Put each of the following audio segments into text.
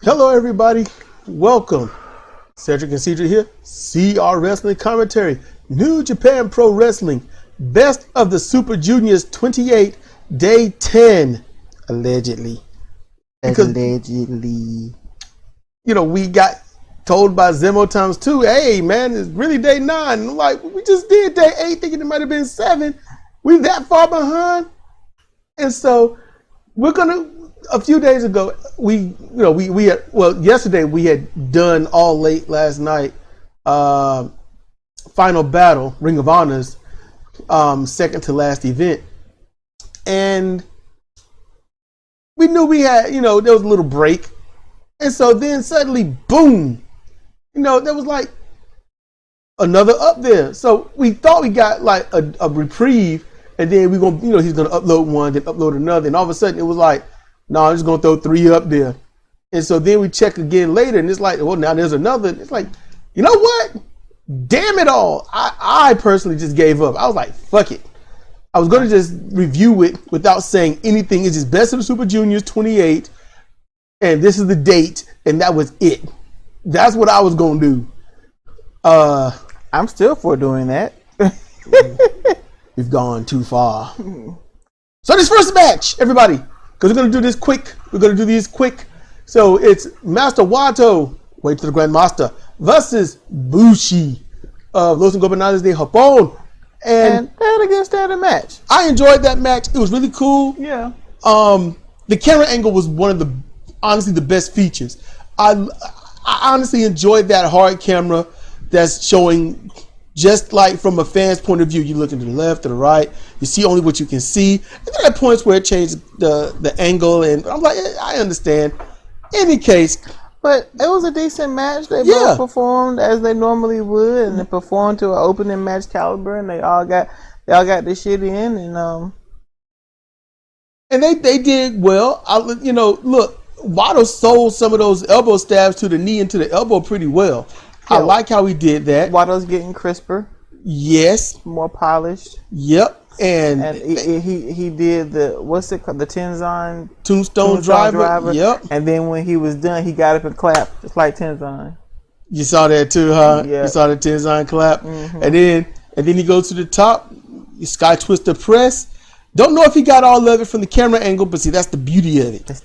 Hello, everybody. Welcome. Cedric and Cedric here. CR Wrestling Commentary. New Japan Pro Wrestling. Best of the Super Juniors 28, Day 10. Allegedly. Allegedly. You know, we got told by Zemo times 2, hey, man, it's really Day 9. And I'm like, we just did Day 8 thinking it might have been 7. We that far behind. And so we're going to, a few days ago, yesterday we had done all late last night, Final Battle, Ring of Honor's second to last event. And we knew we had, there was a little break. And so then suddenly, boom, there was like another up there. So we thought we got like a reprieve, and then he's going to upload one, then upload another. And all of a sudden it was like, no, I'm just going to throw 3 up there. And so then we check again later, and it's like, well, now there's another. It's like, you know what? Damn it all. I personally just gave up. I was like, fuck it. I was going to just review it without saying anything. It's just Best of the Super Juniors 28, and this is the date, and that was it. That's what I was going to do. I'm still for doing that. We've gone too far. So this first match, everybody, because we're going to do this quick. We're going to do these quick. So it's Master Wato, way to the Grandmaster, versus Bushi of Los Ingobernables de Japón. And they had a good standard match. I enjoyed that match. It was really cool. Yeah. The camera angle was one of the, honestly, the best features. I honestly enjoyed that hard camera that's showing, just like from a fan's point of view, you looking to the left, to the right, you see only what you can see. And then at points where it changed the angle, and I'm like, I understand. Any case, but it was a decent match. They both performed as they normally would, and they performed to an opening match caliber, and they all got the shit in, and they did well. Look, Wato sold some of those elbow stabs to the knee and to the elbow pretty well. Yeah. I like how he did that. Wato's getting crisper. Yes. More polished. Yep. And he did the, what's it called? The Tenzan Tombstone driver. Yep. And then when he was done, he got up and clapped just like Tenzan. You saw that too, huh? Yeah. You saw the Tenzan clap. Mm-hmm. And then he goes to the top, Sky Twister press. Don't know if he got all of it from the camera angle, but see, that's the beauty of it. That's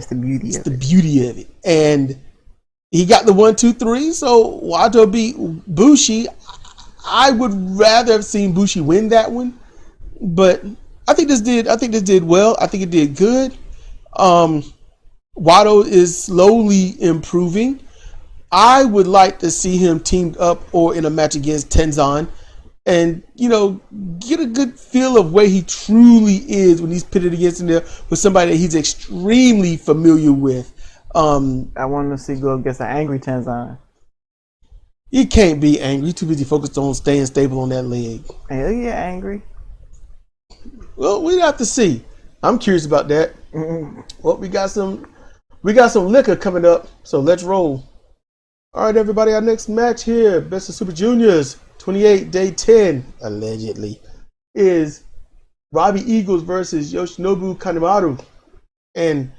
the beauty of it. That's the beauty of it. And he got the 1, 2, 3. So Wato beat Bushi. I would rather have seen Bushi win that one, but I think this did well. I think it did good. Wato is slowly improving. I would like to see him teamed up or in a match against Tenzan, and get a good feel of where he truly is when he's pitted against him there with somebody that he's extremely familiar with. I wanted to see go against an angry Tenzan. He can't be angry. He's too busy focused on staying stable on that leg. Hell yeah, angry. Well, we'd have to see. I'm curious about that. Mm-hmm. Well, we got some liquor coming up, so let's roll. All right, everybody, our next match here, Best of Super Juniors 28, Day 10, allegedly, is Robbie Eagles versus Yoshinobu Kanemaru. And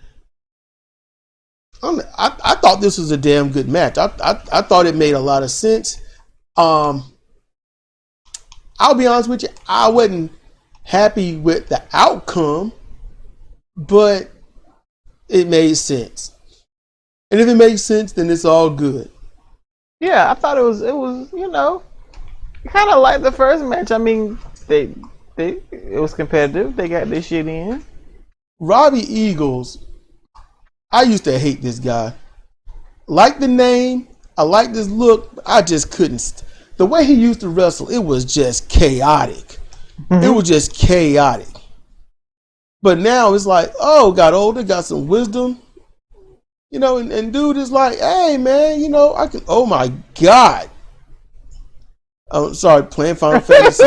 I thought this was a damn good match. I thought it made a lot of sense. I'll be honest with you, I wasn't happy with the outcome, but it made sense. And if it makes sense, then it's all good. Yeah, I thought it was kind of like the first match. I mean, it was competitive. They got this shit in. Robbie Eagles, I used to hate this guy. Like the name, I like this look, but I just couldn't. The way he used to wrestle, it was just chaotic. Mm-hmm. It was just chaotic. But now it's like, got older, got some wisdom. And dude is like, hey man, I can, oh my God. I'm sorry, playing Final Fantasy.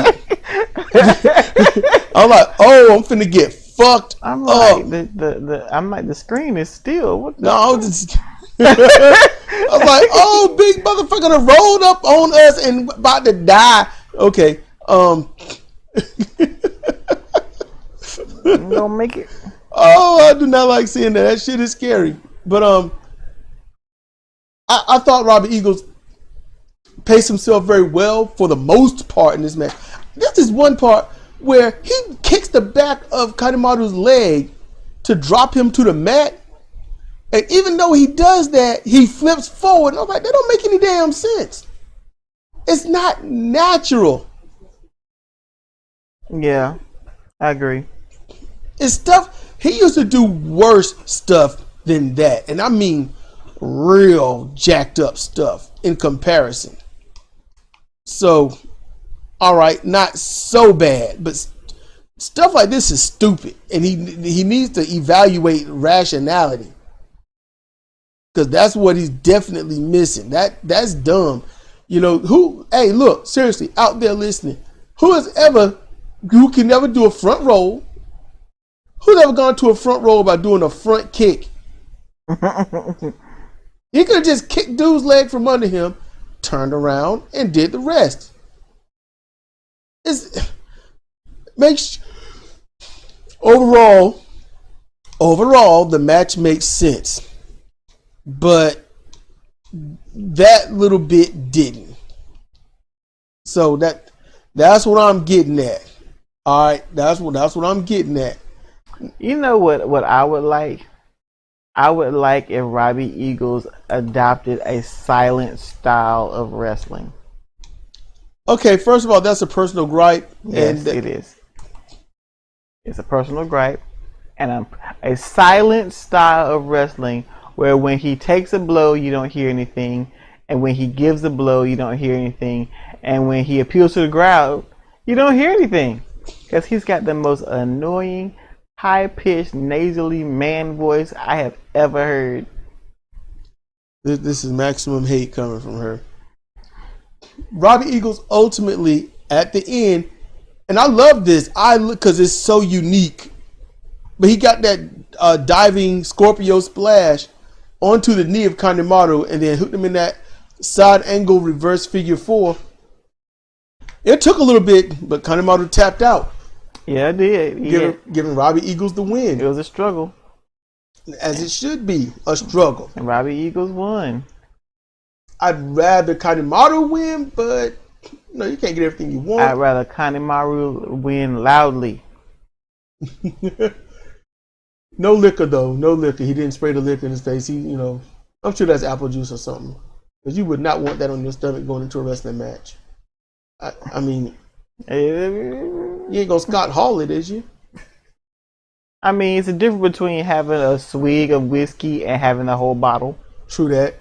I'm like, I'm finna get fucked I'm up. Like, I'm like, the screen is still. What the no, I'm just. I was like, big motherfucker done rolled up on us and about to die. Okay. Don't make it. Oh, I do not like seeing that. That shit is scary. But I thought Robbie Eagles paced himself very well for the most part in this match. This is one part where he kicks the back of Kanemaru's leg to drop him to the mat. And even though he does that, he flips forward. And I'm like, that don't make any damn sense. It's not natural. Yeah, I agree. It's stuff, he used to do worse stuff than that. And I mean real jacked up stuff in comparison. So, all right, not so bad, but stuff like this is stupid. And he needs to evaluate rationality. Because that's what he's definitely missing. That's dumb. You know, hey, look, seriously, out there listening, who can never do a front roll? Who's ever gone to a front roll by doing a front kick? He could have just kicked dude's leg from under him, turned around, and did the rest. Overall, the match makes sense. But that little bit didn't. So that's what I'm getting at. All right, that's what I'm getting at. You know what I would like? I would like if Robbie Eagles adopted a silent style of wrestling. Okay, first of all, that's a personal gripe. Yes, it is. It's a personal gripe, and a silent style of wrestling where when he takes a blow, you don't hear anything, and when he gives a blow, you don't hear anything, and when he appeals to the crowd, you don't hear anything, because he's got the most annoying, high-pitched, nasally man voice I have ever heard. This is maximum hate coming from her. Robbie Eagles ultimately, at the end, and I love this, because it's so unique, but he got that diving Scorpio splash onto the knee of Kanemaru and then hooked him in that side angle reverse figure 4. It took a little bit, but Kanemaru tapped out. Yeah, it did. Giving Robbie Eagles the win. It was a struggle. As it should be, a struggle. And Robbie Eagles won. I'd rather Kanemaru win, but you can't get everything you want. I'd rather Kanemaru win loudly. No liquor though. No liquor. He didn't spray the liquor in his face. I'm sure that's apple juice or something. Because you would not want that on your stomach going into a wrestling match. I mean, you ain't gonna Scott Hall it, is you? I mean, it's a difference between having a swig of whiskey and having a whole bottle. True that.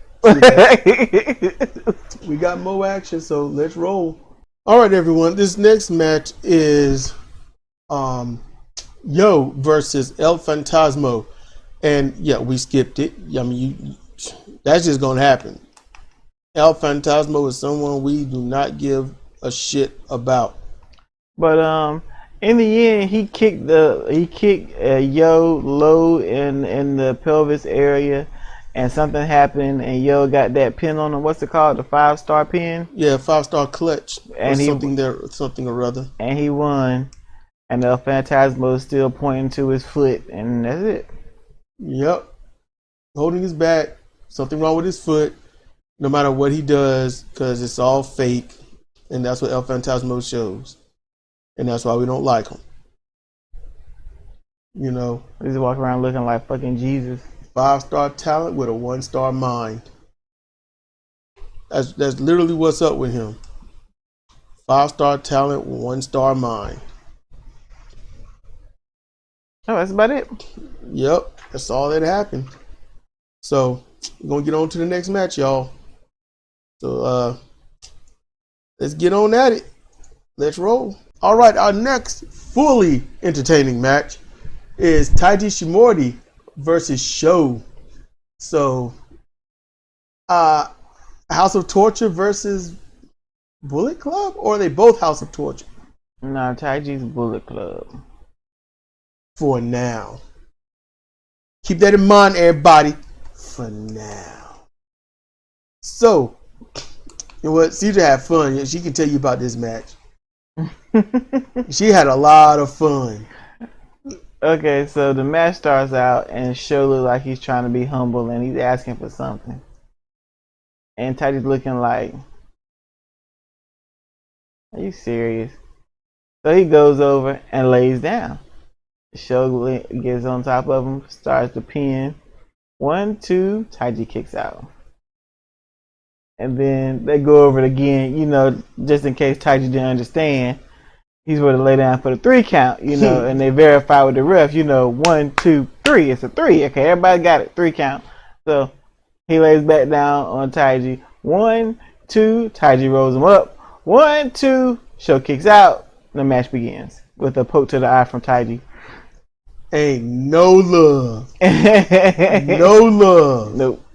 We got more action, so let's roll. All right, everyone. This next match is Yo versus El Fantasmo, and yeah, we skipped it. I mean, that's just gonna happen. El Fantasmo is someone we do not give a shit about. But in the end, he kicked Yo low in the pelvis area, and something happened, and Yo got that pin on him. What's it called? The 5-star pin? Yeah, 5-star clutch, and something or other. And he won. And El Phantasmo is still pointing to his foot, and that's it. Yep. Holding his back. Something wrong with his foot. No matter what he does, because it's all fake. And that's what El Phantasmo shows. And that's why we don't like him. He's walking around looking like fucking Jesus. 5-star talent with a 1-star mind. That's literally what's up with him. 5-star talent, 1-star mind. Oh, that's about it. Yep, that's all that happened. So we're gonna get on to the next match, y'all. So let's get on at it. Let's roll. All right, our next fully entertaining match is Taiji Shimori versus Sho. So House of Torture versus Bullet Club, or are they both House of Torture? No, Taiji's Bullet Club. For now. Keep that in mind, everybody. For now. So, you know what? CJ had fun. She can tell you about this match. She had a lot of fun. Okay, so the match starts out and Sho looks like he's trying to be humble and he's asking for something. And Taji's looking like, are you serious? So he goes over and lays down. Show gets on top of him, starts to pin. 1, 2, Taiji kicks out. And then they go over it again, you know, just in case Taiji didn't understand. He's going to lay down for the 3 count, you know, and they verify with the ref, you know, 1, 2, 3. It's a 3. Okay, everybody got it. 3 count. So he lays back down on Taiji. 1, 2, Taiji rolls him up. 1, 2, Show kicks out. The match begins with a poke to the eye from Taiji. Ain't no love. No love. Nope.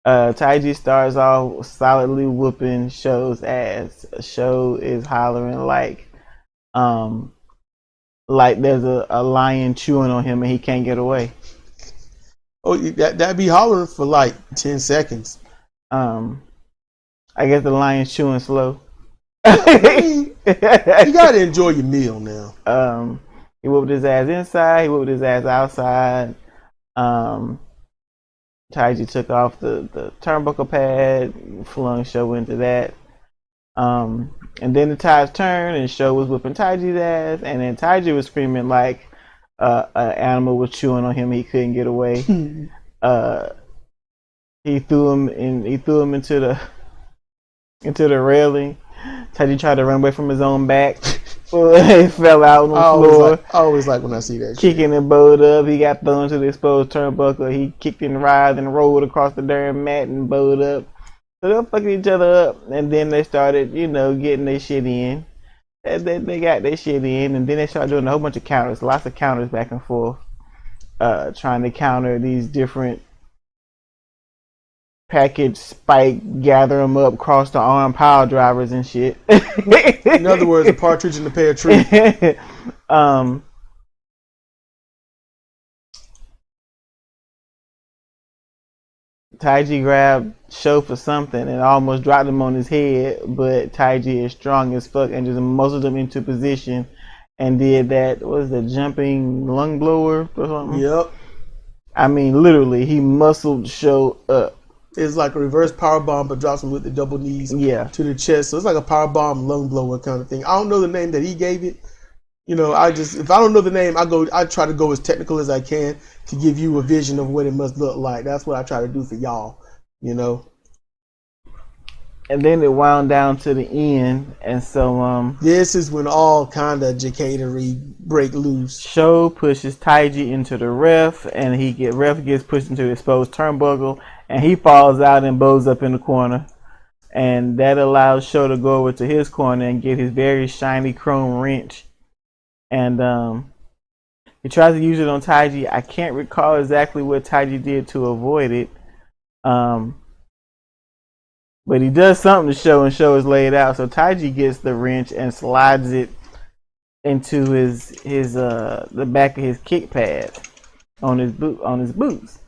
Taiji starts off solidly whooping Show's ass. Show is hollering like there's a lion chewing on him and he can't get away. Oh, that'd be hollering for like 10 seconds. I guess the lion's chewing slow. You gotta enjoy your meal now. He whooped his ass inside. He whooped his ass outside. Taiji took off the turnbuckle pad, flung Show into that. And then the tides turned, and Show was whipping Taiji's ass, and then Taiji was screaming like an animal was chewing on him. He couldn't get away. He threw him into the railing. Taiji tried to run away from his own back. He fell out on the floor. I always like when I see that kicking shit. and bowed up. He got thrown to the exposed turnbuckle. He kicked and writhed and rolled across the damn mat and bowed up. So they were fucking each other up, and then they started, you know, getting their shit in. And then they got their shit in, and then they started doing a whole bunch of counters, lots of counters back and forth, trying to counter these different package spike, gather them up, cross the arm pile drivers and shit. In other words, a partridge in a pear tree. Taiji grabbed Show for something and almost dropped him on his head, but Taiji is strong as fuck and just muscled him into position and did that. What was the jumping lung blower or something? Yep. I mean, literally, he muscled Show up. It's like a reverse power bomb, but drops him with the double knees to the chest. So it's like a power bomb lung blower kind of thing. I don't know the name that he gave it. You know, if I don't know the name, I try to go as technical as I can to give you a vision of what it must look like. That's what I try to do for y'all, you know. And then it wound down to the end, and so this is when all kind of jacatery break loose. Show pushes Taiji into the ref, and ref gets pushed into the exposed turnbuckle, and he falls out and bows up in the corner. And that allows Show to go over to his corner and get his very shiny chrome wrench. And he tries to use it on Taiji. I can't recall exactly what Taiji did to avoid it. But he does something to Show, and Show is laid out. So Taiji gets the wrench and slides it into the back of his kick pad on his boots.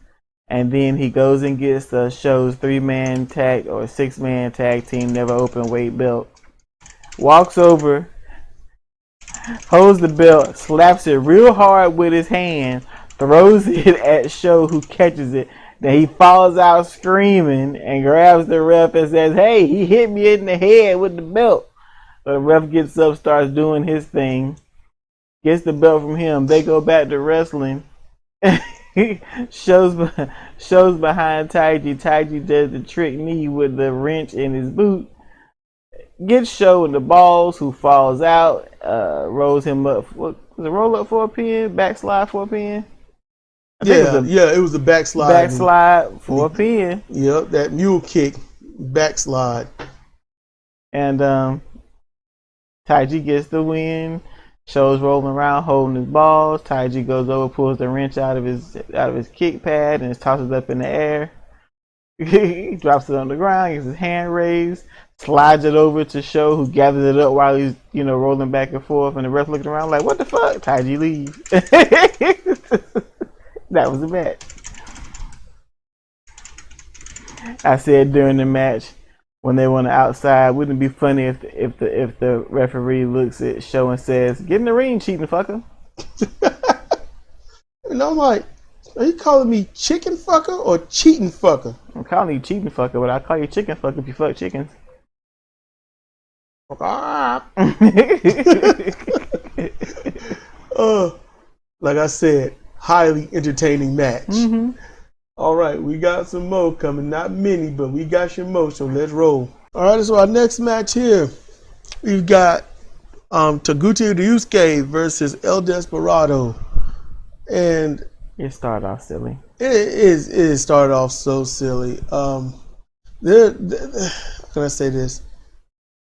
And then he goes and gets Show's 3-man tag or 6-man tag team never open weight belt. Walks over, holds the belt, slaps it real hard with his hand, throws it at Show, who catches it. Then he falls out screaming and grabs the ref and says, "Hey, he hit me in the head with the belt." So the ref gets up, starts doing his thing, gets the belt from him. They go back to wrestling. Shows behind Taiji. Taiji does the trick knee with the wrench in his boot. Gets Show in the balls, who falls out. Rolls him up. What was it? Roll up for a pin? Backslide for a pin? It was a backslide. Backslide for a pin. Yep, that mule kick backslide. And Taiji gets the win. Show's rolling around holding his balls. Taiji goes over, pulls the wrench out of his kick pad and tosses it up in the air. He drops it on the ground, gets his hand raised, slides it over to Show, who gathers it up while he's, you know, rolling back and forth, and the ref looking around like, "What the fuck?" Taiji leaves. That was the match. I said during the match, when they went outside, wouldn't it be funny if the referee looks at Show and says, "Get in the ring, cheating fucker." And I'm like, Are you calling me chicken fucker or cheating fucker? I'm calling you cheating fucker, but I call you chicken fucker if you fuck chickens. Like I said, highly entertaining match. Mm-hmm. All right, we got some more coming. Not many, but we got some more, so let's roll. All right, so our next match here, we've got Taguchi Ryusuke versus El Desperado. And it started off silly. It started off so silly. How can I say this?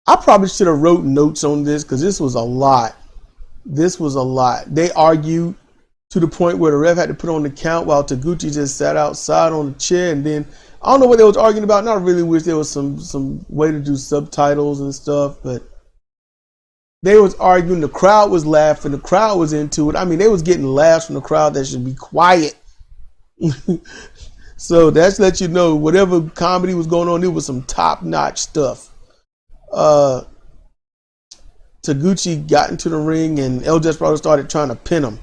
I probably should have wrote notes on this because this was a lot. They argued to the point where the ref had to put on the count while Taguchi just sat outside on the chair. And then I don't know what they was arguing about. And I really wish there was some way to do subtitles and stuff. But they was arguing. The crowd was laughing. The crowd was into it. I mean, they was getting laughs from the crowd that should be quiet. So that's let you know whatever comedy was going on, it was some top-notch stuff. Taguchi got into the ring and El Desperado started trying to pin him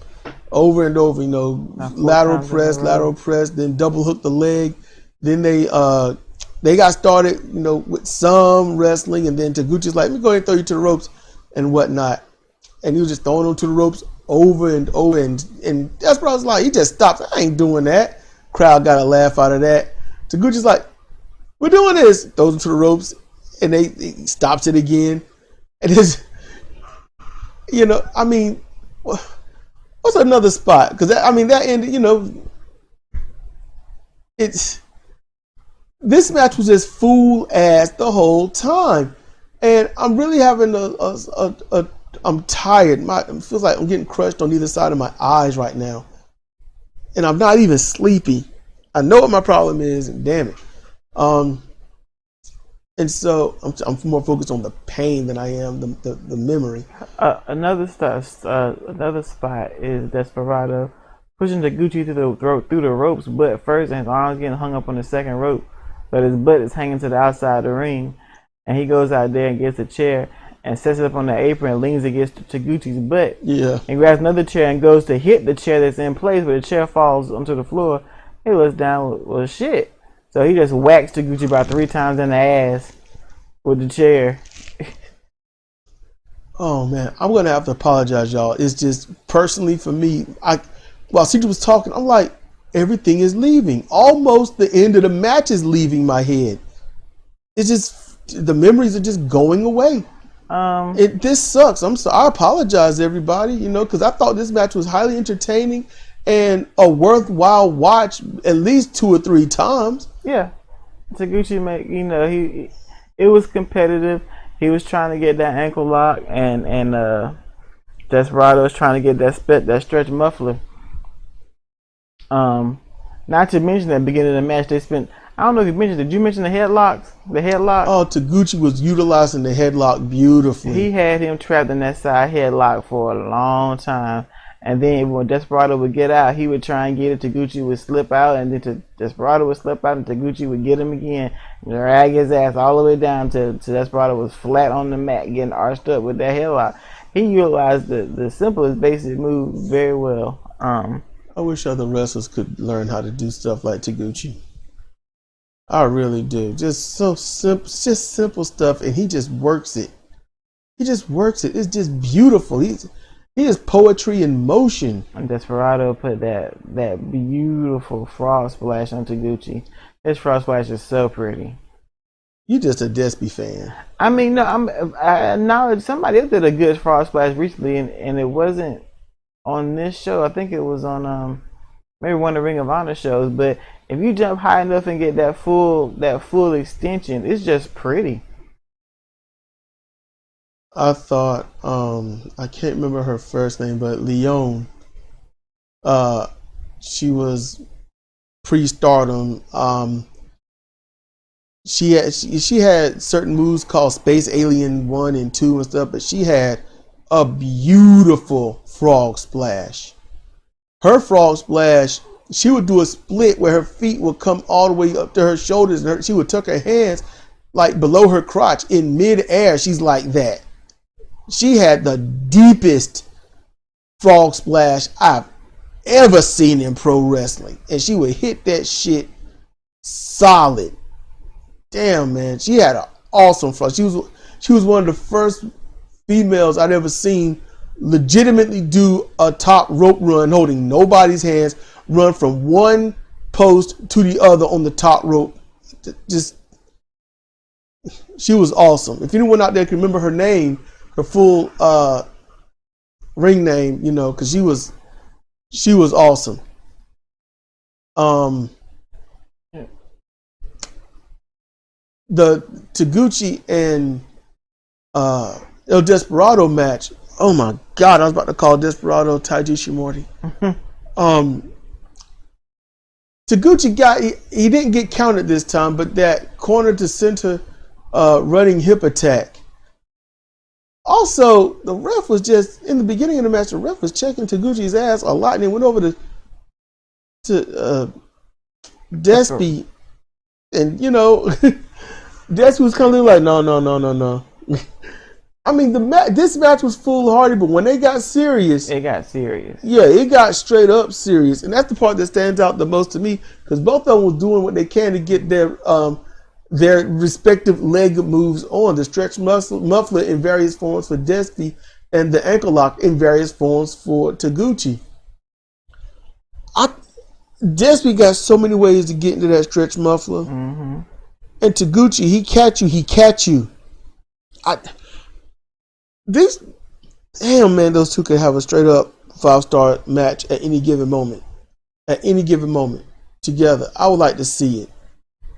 over and over, lateral press, then double hook the leg. Then they got started, with some wrestling, and then Taguchi's like, let me go ahead and throw you to the ropes and whatnot. And he was just throwing them to the ropes over and over, and Desperado's like, he just stopped. I ain't doing that. Crowd got a laugh out of that. Taguchi's like, we're doing this. Throws him to the ropes, and he stops it again. And it's, what's another spot? Because that ended, this match was just fool ass the whole time, and I'm really having I'm tired. It feels like I'm getting crushed on either side of my eyes right now, and I'm not even sleepy. I know what my problem is, and damn it. And so I'm more focused on the pain than I am the memory. Another spot is Desperado pushing Taguchi through the ropes, butt first, and his arms getting hung up on the second rope, but his butt is hanging to the outside of the ring. And he goes out there and gets a chair and sets it up on the apron and leans against Taguchi's butt. Yeah. And grabs another chair and goes to hit the chair that's in place, but the chair falls onto the floor. He looks down with shit. So he just whacks Taguchi about 3 times in the ass with the chair. Oh man, I'm gonna have to apologize, y'all. It's just personally for me, while CJ was talking, I'm like, everything is leaving. Almost the end of the match is leaving my head. It's just the memories are just going away. This sucks. I apologize, everybody. Because I thought this match was highly entertaining and a worthwhile watch at least 2 or 3 times. Yeah, Taguchi it was competitive. He was trying to get that ankle lock, and Desperado was trying to get that stretch muffler. Not to mention at the beginning of the match, they spent. I don't know if you mentioned. Did you mention the headlocks? The headlock. Oh, Taguchi was utilizing the headlock beautifully. He had him trapped in that side headlock for a long time, and then when Desperado would get out, he would try and get it. Taguchi would slip out, and then Desperado would slip out, and Taguchi would get him again, and drag his ass all the way down to Desperado was flat on the mat, getting arched up with that headlock. He utilized the simplest basic move very well. I wish other wrestlers could learn how to do stuff like Taguchi. I really do. Just so simple, just simple stuff, and he just works it. It's just beautiful. He is poetry in motion. And Desperado put that beautiful frog splash on Taguchi. His frog splash is so pretty. You just a Despy fan. I mean, no, I acknowledge somebody else did a good frog splash recently, and it wasn't on this show. I think it was on maybe one of the Ring of Honor shows. But if you jump high enough and get that full extension, it's just pretty. I thought I can't remember her first name, but Leon. She was pre-stardom. She had certain moves called Space Alien 1 and 2 and stuff, but she had a beautiful frog splash. Her frog splash, she would do a split where her feet would come all the way up to her shoulders, and she would tuck her hands like below her crotch in mid-air. She's like that. She had the deepest frog splash I've ever seen in pro wrestling. And she would hit that shit solid. Damn, man. She had an awesome front. She was one of the first females I'd ever seen legitimately do a top rope run holding nobody's hands, run from one post to the other on the top rope. Just, she was awesome. If anyone out there can remember her name, her full ring name, you know, because she was awesome. The Taguchi and El Desperado match. Oh my God, I was about to call Desperado Taiji Shimori. Taguchi he didn't get counted this time, but that corner to center running hip attack. Also, the ref was just, in the beginning of the match, the ref was checking Taguchi's ass a lot, and then went over to Despy, and you know, Despy was kind of like, no. I mean, this match was foolhardy, but when they got serious, it got serious. Yeah, it got straight up serious, and that's the part that stands out the most to me, because both of them were doing what they can to get their respective leg moves on. The stretch muffler in various forms for Despy, and the ankle lock in various forms for Taguchi. Despy got so many ways to get into that stretch muffler, and Taguchi, he catch you. Damn, man, those two could have a straight up 5-star match at any given moment. At any given moment together. I would like to see it.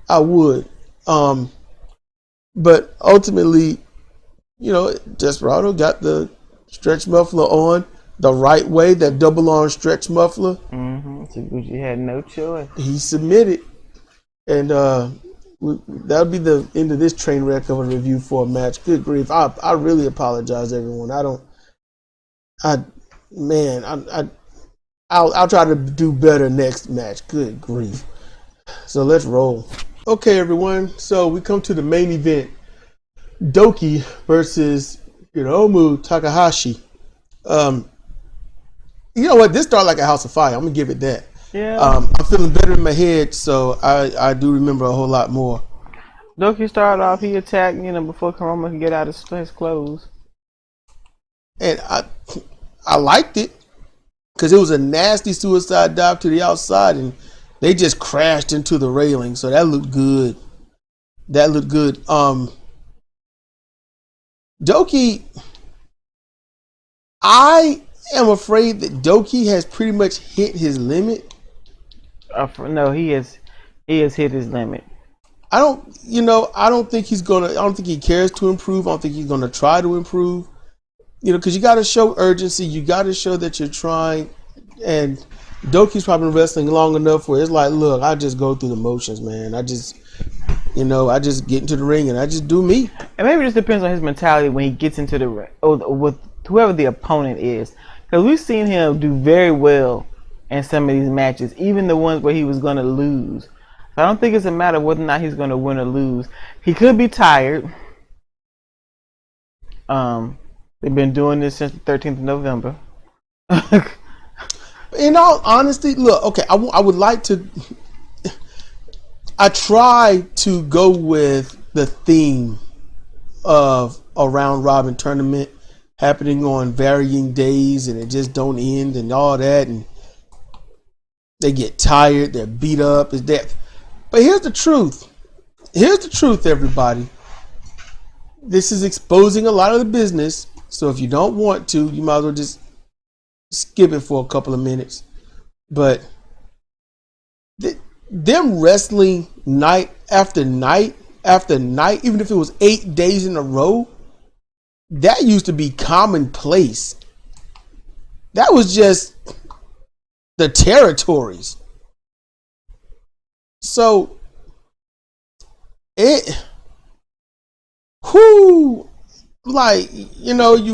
I would. But ultimately, you know, Desperado got the stretch muffler on the right way, that double arm stretch muffler. Taguchi had no choice. He submitted. And that'll be the end of this train wreck of a review for a match. Good grief. I really apologize, everyone. I'll try to do better next match. Good grief. So let's roll. Okay, everyone. So we come to the main event. Doki versus Hiromu Takahashi. You know what? This started like a house of fire. I'm going to give it that. Yeah. I'm feeling better in my head, so I do remember a whole lot more. Doki started off, he attacked, before Karama could get out of his clothes. And I liked it, because it was a nasty suicide dive to the outside, and they just crashed into the railing, so that looked good. Doki, I am afraid that Doki has pretty much hit his limit. No, he has hit his limit. I don't think he cares to improve. I don't think he's gonna try to improve. Because you got to show urgency. You got to show that you're trying. And Doki's probably been wrestling long enough where it's like, look, I just go through the motions, man. I just get into the ring and I just do me. And maybe it just depends on his mentality when he gets into the ring, or with whoever the opponent is. Because we've seen him do very well in some of these matches, even the ones where he was going to lose. So I don't think it's a matter of whether or not he's going to win or lose. He could be tired. They've been doing this since the 13th of November. In all honesty, look, okay, I would like to... I try to go with the theme of a round robin tournament happening on varying days, and it just don't end and all that, and they get tired, they're beat up, is that. But here's the truth. Everybody. This is exposing a lot of the business, so if you don't want to, you might as well just skip it for a couple of minutes. But them wrestling night after night after night, even if it was 8 days in a row, that used to be commonplace. That was just the territories. So you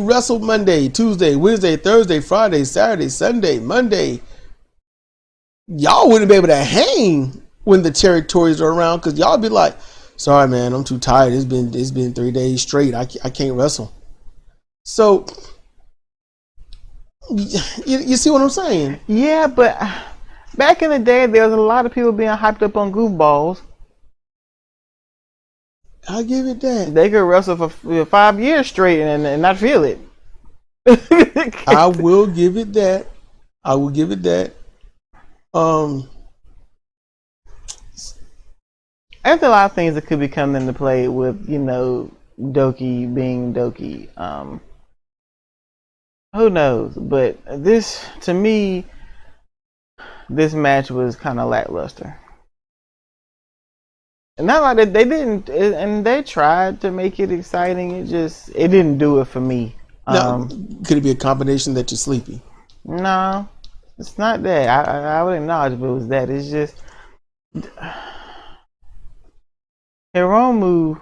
wrestle Monday, Tuesday, Wednesday, Thursday, Friday, Saturday, Sunday, Monday. Y'all wouldn't be able to hang when the territories are around, because y'all be like, sorry man, I'm too tired. It's been 3 days straight. I can't wrestle. So You see what I'm saying? Yeah, but back in the day, there was a lot of people being hyped up on goofballs. I'll give it that. They could wrestle for 5 years straight and not feel it. I will give it that. I will give it that. There's a lot of things that could be coming into play with, Doki being Doki. Who knows? But this, to me, this match was kind of lackluster. And not like that they didn't, and they tried to make it exciting. It didn't do it for me. Now, could it be a combination that you're sleepy? No, it's not that. I would acknowledge if it was that. It's just Hiromu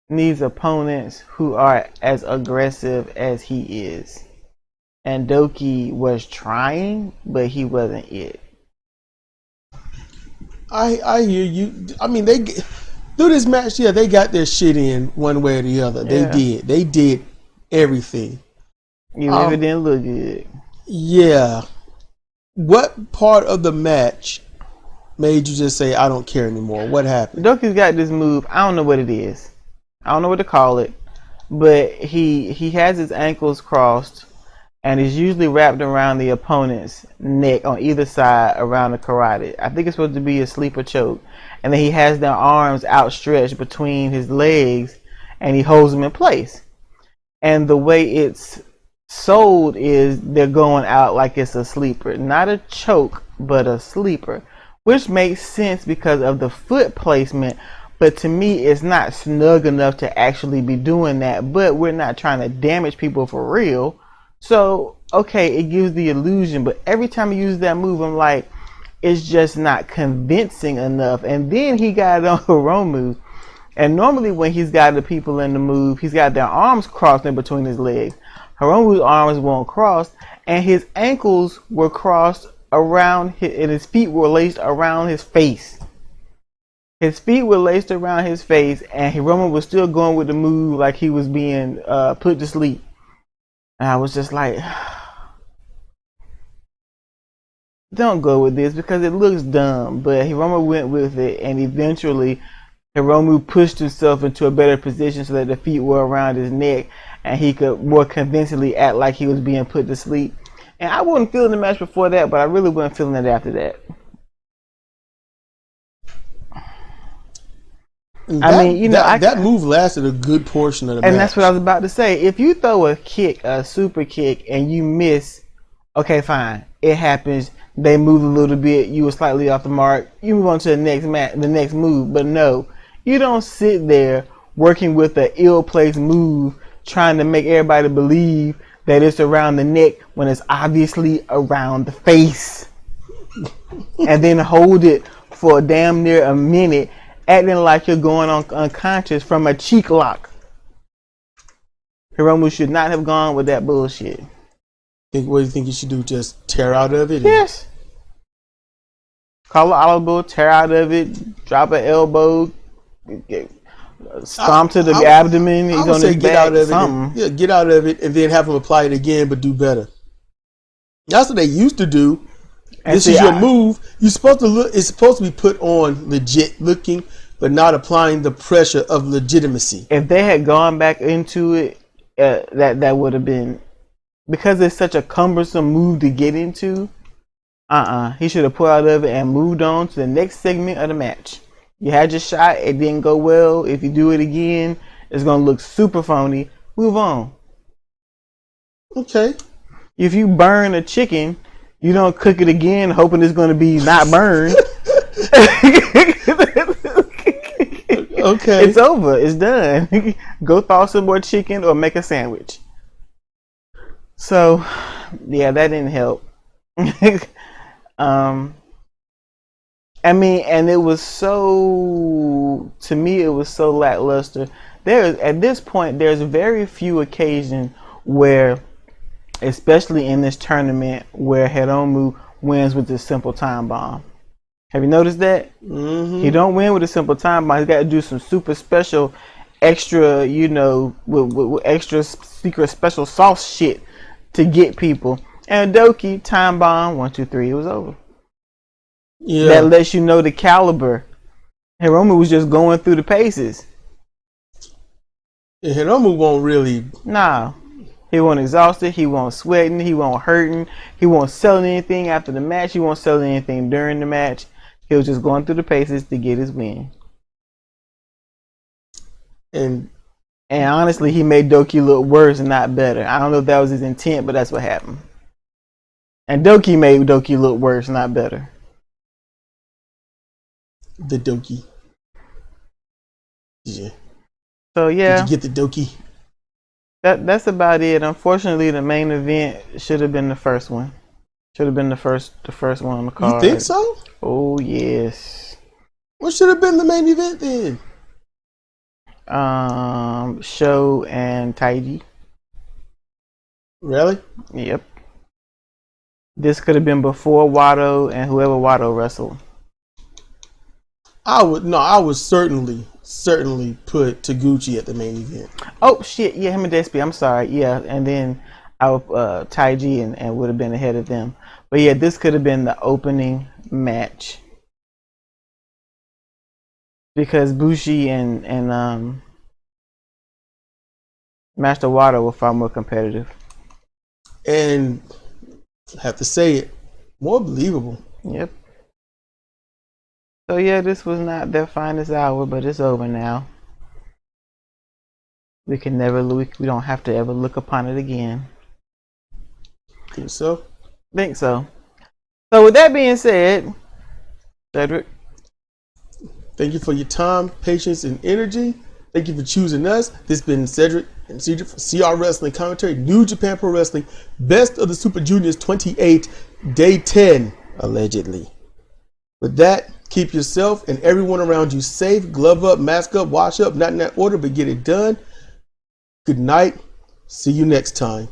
needs opponents who are as aggressive as he is. And Doki was trying, but he wasn't it. I hear you. I mean, they through this match, yeah, they got their shit in one way or the other. Yeah. They did everything. Even if it didn't look good. Yeah. What part of the match made you just say, I don't care anymore? What happened? Doki's got this move. I don't know what it is. I don't know what to call it. But he has his ankles crossed and is usually wrapped around the opponent's neck on either side around the carotid. I think it's supposed to be a sleeper choke. And then he has their arms outstretched between his legs and he holds them in place. And the way it's sold is they're going out like it's a sleeper. Not a choke, but a sleeper. Which makes sense because of the foot placement. But to me, it's not snug enough to actually be doing that. But we're not trying to damage people for real. So, okay, it gives the illusion. But every time he uses that move, I'm like, it's just not convincing enough. And then he got it on Hiromu. And normally when he's got the people in the move, he's got their arms crossed in between his legs. Hiromu's arms weren't crossed. And his ankles were crossed around and his feet were laced around his face. His feet were laced around his face, and Hiromu was still going with the move like he was being put to sleep. And I was just like, don't go with this because it looks dumb. But Hiromu went with it, and eventually Hiromu pushed himself into a better position so that the feet were around his neck, and he could more convincingly act like he was being put to sleep. And I wasn't feeling the match before that, but I really wasn't feeling it after that. That move lasted a good portion of the match. And that's what I was about to say. If you throw a kick, a super kick, and you miss, okay, fine. It happens. They move a little bit. You were slightly off the mark. You move on to the next move. But no, you don't sit there working with an ill-placed move trying to make everybody believe that it's around the neck when it's obviously around the face. And then hold it for damn near a minute, acting like you're going on unconscious from a cheek lock. Hiromu should not have gone with that bullshit. What do you think you should do? Just tear out of it? Yes. Call an audible, tear out of it, drop an elbow, stomp to the abdomen. He's on his back. Out of it. Get out of it, and then have him apply it again, but do better. That's what they used to do. And this is your move. You're supposed to look. It's supposed to be put on legit looking, but not applying the pressure of legitimacy. If they had gone back into it, that would have been, because it's such a cumbersome move to get into. He should have pulled out of it and moved on to the next segment of the match. You had your shot. It didn't go well. If you do it again, it's gonna look super phony. Move on. Okay. If you burn a chicken, you don't cook it again hoping it's going to be not burned. Okay. It's over. It's done. Go thaw some more chicken or make a sandwich. So, yeah, that didn't help. And it was so, to me, it was so lackluster. At this point, there's very few occasions where, especially in this tournament, where Hiromu wins with the simple time bomb. Have you noticed that? Mm-hmm. He don't win with a simple time bomb. He's got to do some super special, extra, with extra secret special sauce shit to get people. And Doki, time bomb, 1, 2, 3, it was over. Yeah. That lets you know the caliber. Hiromu was just going through the paces. And Hiromu won't really. Nah. He wasn't exhausted. He wasn't sweating. He wasn't hurting. He wasn't selling anything after the match. He wasn't selling anything during the match. He was just going through the paces to get his win. And honestly, he made Doki look worse and not better. I don't know if that was his intent, but that's what happened. And Doki made Doki look worse, not better. The Doki. Yeah. So yeah. Did you get the Doki? That's about it. Unfortunately, the main event should have been the first one. Should have been the first one on the card. You think so? Oh yes. What should have been the main event then? Sho and Taiji. Really? Yep. This could have been before Wado and whoever Wado wrestled. I would certainly put Taguchi at the main event. Oh shit, yeah, him and Despy, I'm sorry. Yeah, and then I would Taiji and would have been ahead of them. But yeah, this could have been the opening match. Because Bushi and Master Wado were far more competitive. And I have to say it, more believable. Yep. So yeah, this was not their finest hour, but it's over now. We don't have to ever look upon it again. Think so? Think so. So with that being said, Cedric, thank you for your time, patience, and energy. Thank you for choosing us. This has been Cedric and Cedric for CR Wrestling Commentary, New Japan Pro Wrestling, Best of the Super Juniors 28, Day 10, allegedly. With that, keep yourself and everyone around you safe. Glove up, mask up, wash up, not in that order, but get it done. Good night. See you next time.